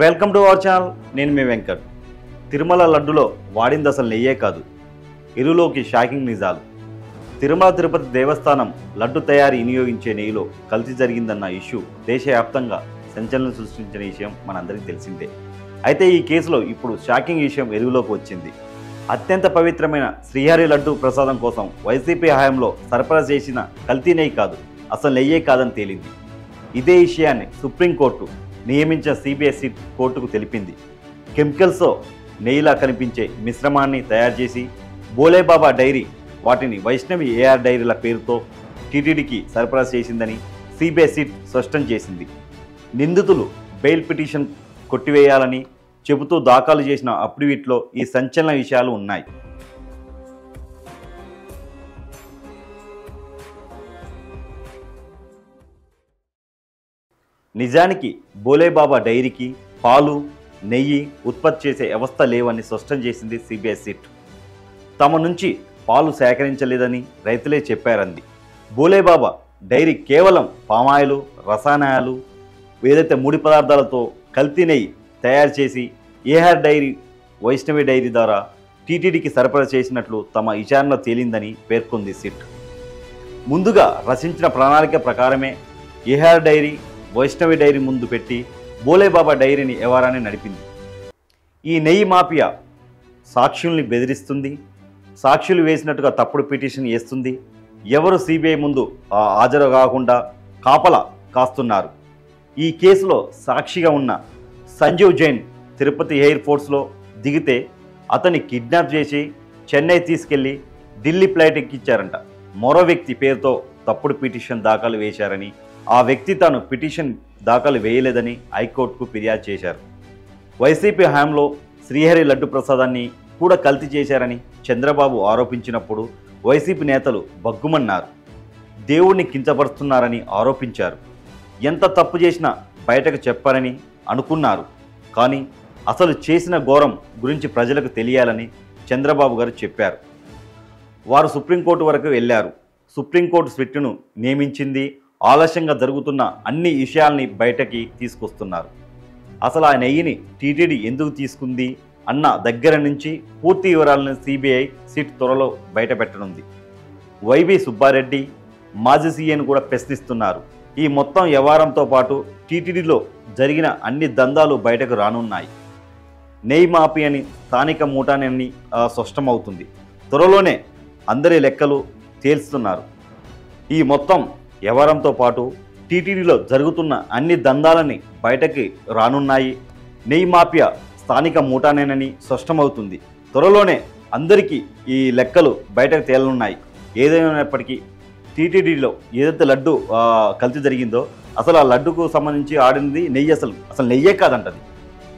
Welcome to our channel. నేను మీ వెంకట్. తిరుమల లడ్డులో వాడింది అసలు నెయ్యే కాదు, ఎరువులోకి షాకింగ్ నిజాలు. తిరుమల తిరుపతి దేవస్థానం లడ్డు తయారీ వినియోగించే నెయ్యిలో కల్తీ జరిగిందన్న ఇష్యూ దేశవ్యాప్తంగా సంచలనం సృష్టించిన విషయం మనందరికీ తెలిసిందే. అయితే ఈ కేసులో ఇప్పుడు షాకింగ్ విషయం వెలుగులోకి వచ్చింది. అత్యంత పవిత్రమైన శ్రీహరి లడ్డు ప్రసాదం కోసం వైసీపీ హయాంలో సరఫరా చేసిన కల్తీ నెయ్యి కాదు, అసలు నెయ్యే కాదని తేలింది. ఇదే విషయాన్ని సుప్రీంకోర్టు నియమించిన సిబిఐ కోర్టుకు తెలిపింది. కెమికల్స్తో నెయ్యిలా కనిపించే మిశ్రమాన్ని తయారు చేసి బోలేబాబా డైరీ వాటిని వైష్ణవి ఏఆర్ డైరీల పేరుతో టీటీడీకి సరఫరా చేసిందని సిబిఐ స్పష్టం చేసింది. నిందితులు బెయిల్ పిటిషన్ కొట్టివేయాలని చెబుతూ దాఖలు చేసిన అఫిడవిట్లో ఈ సంచలన విషయాలు ఉన్నాయి. నిజానికి బోలేబాబా డైరీకి పాలు, నెయ్యి ఉత్పత్తి చేసే వ్యవస్థ లేవని స్పష్టం చేసింది సిబిఐ. తమ నుంచి పాలు సేకరించలేదని రైతులే చెప్పారంది. బోలేబాబా డైరీ కేవలం పామాయిలు, రసాయనాలు, ఏదైతే ముడి పదార్థాలతో కల్తీ నెయ్యి తయారు చేసి ఏఆర్ డైరీ, వైష్ణవి డైరీ ద్వారా టీటీడీకి సరఫరా చేసినట్లు తమ విచారణలో తేలిందని పేర్కొంది సిట్. ముందుగా రచించిన ప్రణాళిక ప్రకారమే ఏఆర్ డైరీ, వైష్ణవి డైరీ ముందు పెట్టి బోలేబాబా డైరీని వ్యవహారాన్ని నడిపింది. ఈ నెయ్యి మాఫియా సాక్షుల్ని బెదిరిస్తుంది, సాక్షులు వేసినట్టుగా తప్పుడు పిటిషన్ వేస్తుంది, ఎవరు సిబిఐ ముందు హాజరు కాకుండా కాపలా కాస్తున్నారు. ఈ కేసులో సాక్షిగా ఉన్న సంజీవ్ జైన్ తిరుపతి ఎయిర్ ఫోర్స్లో దిగితే అతన్ని కిడ్నాప్ చేసి చెన్నై తీసుకెళ్లి ఢిల్లీ ఫ్లైట్ ఎక్కించారంట. మరో వ్యక్తి పేరుతో తప్పుడు పిటిషన్ దాఖలు వేశారని, ఆ వ్యక్తి తాను పిటిషన్ దాఖలు వేయలేదని హైకోర్టుకు ఫిర్యాదు చేశారు. వైసీపీ హయాంలో శ్రీహరి లడ్డు ప్రసాదాన్ని కూడా కల్తీ చేశారని చంద్రబాబు ఆరోపించినప్పుడు వైసీపీ నేతలు బగ్గుమన్నారు, దేవుణ్ణి కించపరుస్తున్నారని ఆరోపించారు. ఎంత తప్పు చేసినా బయటకు చెప్పారని అనుకున్నారు. కానీ అసలు చేసిన ఘోరం గురించి ప్రజలకు తెలియాలని చంద్రబాబు గారు చెప్పారు. వారు సుప్రీంకోర్టు వరకు వెళ్ళారు. సుప్రీంకోర్టు స్విట్ను నియమించింది. ఆలస్యంగా జరుగుతున్న అన్ని విషయాల్ని బయటకి తీసుకొస్తున్నారు. అసలు ఆ నెయ్యిని టీటీడీ ఎందుకు తీసుకుంది అన్న దగ్గర నుంచి పూర్తి వివరాలను సిబిఐ త్వరలో బయటపెట్టనుంది. వైవి సుబ్బారెడ్డి, మాజీ సీఎను కూడా ప్రశ్నిస్తున్నారు. ఈ మొత్తం వ్యవహారంతో పాటు టీటీడీలో జరిగిన అన్ని దందాలు బయటకు రానున్నాయి. నెయ్యి మాఫియాని స్థానిక మూటానని స్పష్టమవుతుంది. త్వరలోనే అందరి లెక్కలు తేల్చుతున్నారు. ఈ మొత్తం వ్యవహారంతో పాటు టీటీడీలో జరుగుతున్న అన్ని దందాలని బయటకి రానున్నాయి. నెయ్యి మాఫియా స్థానిక మూటానేనని స్పష్టమవుతుంది. త్వరలోనే అందరికీ ఈ లెక్కలు బయటకు తేలనున్నాయి. ఏదైనప్పటికీ టీటీడీలో ఏదైతే లడ్డు కల్తీ జరిగిందో అసలు ఆ లడ్డుకు సంబంధించి ఆడింది నెయ్యి, అసలు నెయ్యే కాదంటది,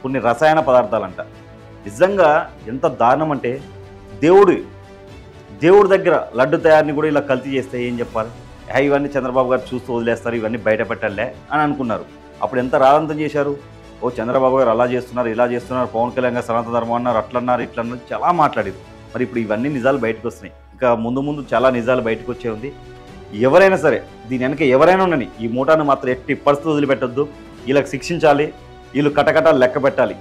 కొన్ని రసాయన పదార్థాలంట. నిజంగా ఎంత దారుణం అంటే, దేవుడి దగ్గర లడ్డు తయారీని కూడా ఇలా కల్తీ చేస్తే ఏం చెప్పాలి? ఇవన్నీ చంద్రబాబు గారు చూస్తూ వదిలేస్తారు, ఇవన్నీ బయట పెట్టాలే అని అనుకున్నారు. అప్పుడు ఎంత రాదంతం చేశారు. ఓ చంద్రబాబు గారు అలా చేస్తున్నారు, ఇలా చేస్తున్నారు, పవన్ కళ్యాణ్ గారు సనాతన ధర్మం అన్నారు, అట్లన్నారు, ఇట్లన్నారు, చాలా మాట్లాడారు. మరి ఇప్పుడు ఇవన్నీ నిజాలు బయటకు వస్తున్నాయి. ఇంకా ముందు చాలా నిజాలు బయటకు వచ్చే ఉంది. ఎవరైనా సరే దీని వెనక ఎవరైనా ఉండని ఈ మూటాను మాత్రం ఎట్టి పరిస్థితి వదిలిపెట్టొద్దు. వీళ్ళకి శిక్షించాలి, వీళ్ళు కటకటాలు లెక్క పెట్టాలి.